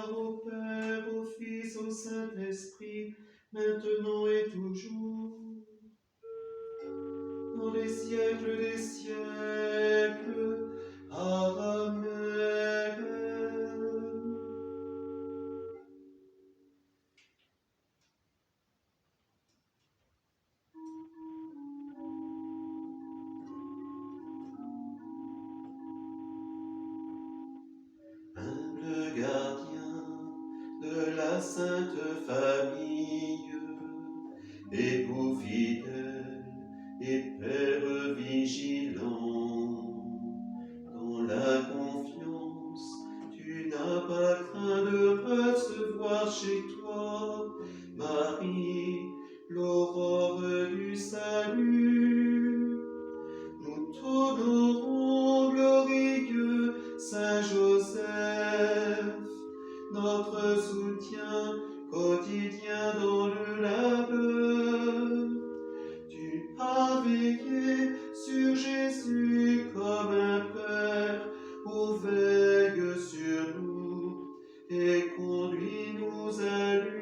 Gloire au Père, au Fils, au Saint-Esprit, maintenant et toujours, dans les siècles des siècles. Amen. Humble gardien de la Sainte Famille, époux fidèle et Père vigilant, dans la confiance, tu n'as pas craint de recevoir chez toi Marie, l'aurore du salut. Nous t'honorons, glorieux Saint Joseph, notre soutien quotidien dans le labeur. Tu as veillé sur Jésus comme un Père, ô veille sur nous et conduis-nous à lui.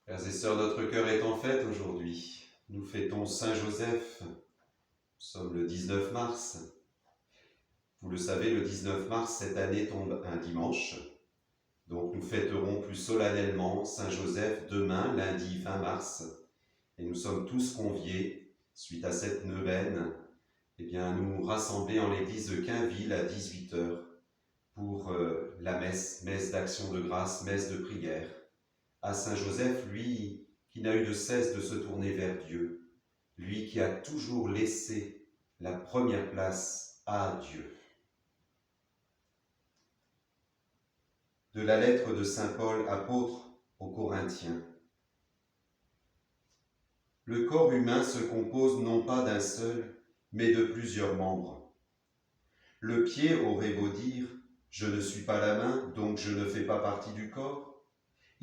Frères et sœurs, notre cœur est en fête aujourd'hui. Nous fêtons Saint Joseph. Nous sommes le 19 mars. Vous le savez, le 19 mars, cette année, tombe un dimanche. Donc nous fêterons plus solennellement Saint Joseph demain, lundi 20 mars. Et nous sommes tous conviés, suite à cette neuvaine, nous rassembler en l'église de Quinville à 18h pour la messe d'action de grâce, messe de prière, à Saint Joseph, lui qui n'a eu de cesse de se tourner vers Dieu, lui qui a toujours laissé la première place à Dieu. De la lettre de Saint Paul, apôtre aux Corinthiens. Le corps humain se compose non pas d'un seul, mais de plusieurs membres. Le pied aurait beau dire « Je ne suis pas la main, donc je ne fais pas partie du corps »,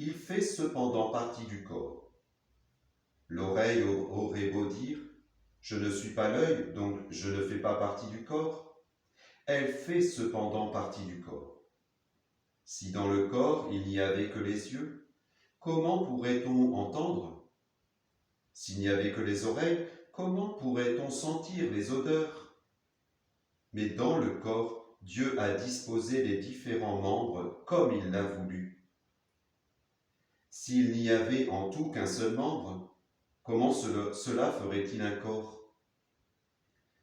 il fait cependant partie du corps. L'oreille aurait beau dire « Je ne suis pas l'œil, donc je ne fais pas partie du corps », elle fait cependant partie du corps. Si dans le corps il n'y avait que les yeux, comment pourrait-on entendre? S'il n'y avait que les oreilles, comment pourrait-on sentir les odeurs? Mais dans le corps, Dieu a disposé les différents membres comme il l'a voulu. S'il n'y avait en tout qu'un seul membre, comment cela ferait-il un corps?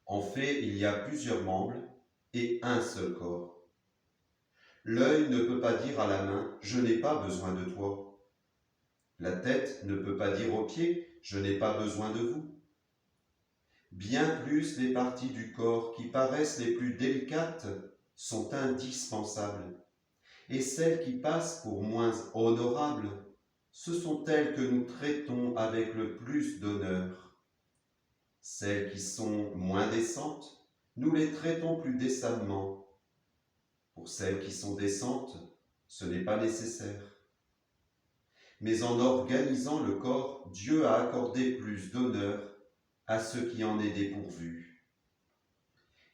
En fait, il y a plusieurs membres et un seul corps. L'œil ne peut pas dire à la main « Je n'ai pas besoin de toi ». La tête ne peut pas dire aux pieds « Je n'ai pas besoin de vous ». Bien plus, les parties du corps qui paraissent les plus délicates sont indispensables, et celles qui passent pour moins honorables, ce sont elles que nous traitons avec le plus d'honneur. Celles qui sont moins décentes, nous les traitons plus décemment. Pour celles qui sont décentes, ce n'est pas nécessaire. Mais en organisant le corps, Dieu a accordé plus d'honneur à ce qui en est dépourvu.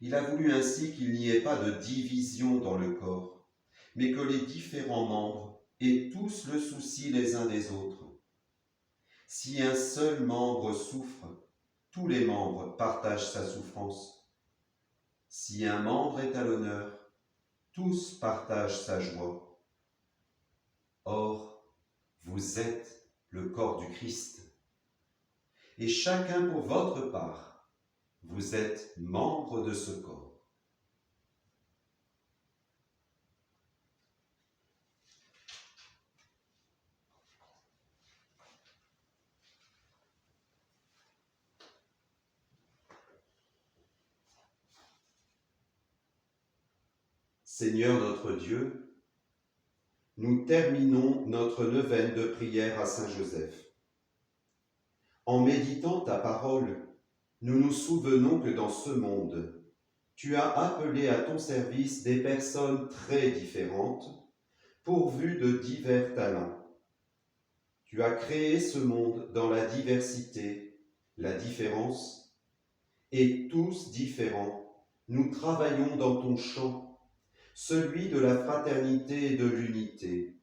Il a voulu ainsi qu'il n'y ait pas de division dans le corps, mais que les différents membres aient tous le souci les uns des autres. Si un seul membre souffre, tous les membres partagent sa souffrance. Si un membre est à l'honneur, tous partagent sa joie. Or, vous êtes le corps du Christ. Et chacun pour votre part, vous êtes membre de ce corps. Seigneur notre Dieu, nous terminons notre neuvaine de prière à Saint Joseph. En méditant ta parole, nous nous souvenons que dans ce monde, tu as appelé à ton service des personnes très différentes, pourvues de divers talents. Tu as créé ce monde dans la diversité, la différence, et tous différents, nous travaillons dans ton champ, celui de la fraternité et de l'unité.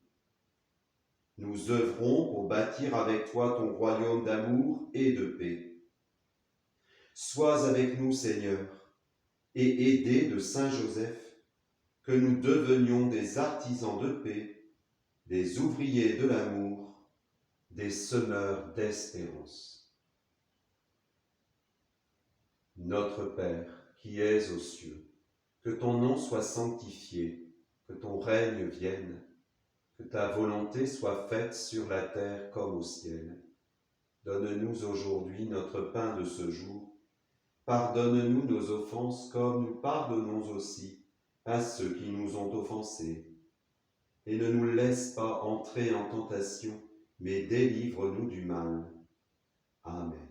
Nous œuvrons pour bâtir avec toi ton royaume d'amour et de paix. Sois avec nous, Seigneur, et aidé de Saint Joseph, que nous devenions des artisans de paix, des ouvriers de l'amour, des semeurs d'espérance. Notre Père, qui es aux cieux, que ton nom soit sanctifié, que ton règne vienne, que ta volonté soit faite sur la terre comme au ciel. Donne-nous aujourd'hui notre pain de ce jour. Pardonne-nous nos offenses comme nous pardonnons aussi à ceux qui nous ont offensés. Et ne nous laisse pas entrer en tentation, mais délivre-nous du mal. Amen.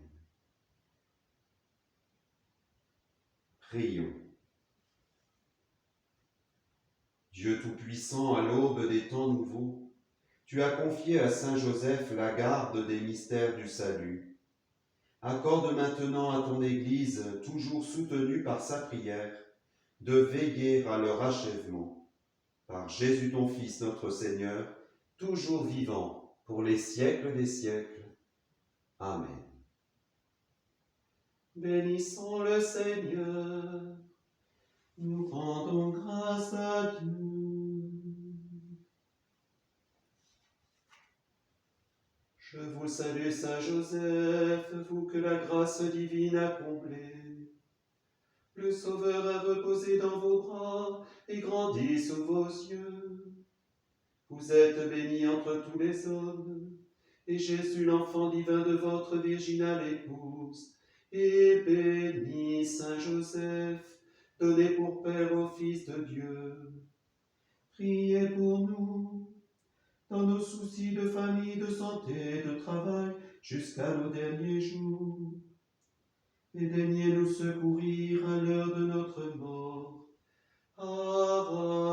Prions. Dieu Tout-Puissant, à l'aube des temps nouveaux, tu as confié à Saint Joseph la garde des mystères du salut. Accorde maintenant à ton Église, toujours soutenue par sa prière, de veiller à leur achèvement. Par Jésus ton Fils, notre Seigneur, toujours vivant pour les siècles des siècles. Amen. Bénissons le Seigneur, nous rendons grâce à Dieu. Je vous salue, Saint Joseph, vous que la grâce divine a comblé. Le Sauveur a reposé dans vos bras et grandi sous vos yeux. Vous êtes bénie entre tous les hommes, et Jésus, l'enfant divin de votre virginale épouse, est béni, Saint Joseph, donné pour Père au Fils de Dieu. Priez pour nous, dans nos soucis de famille, de santé, de travail, jusqu'à nos derniers jours. Et daignez nous secourir à l'heure de notre mort. Amen.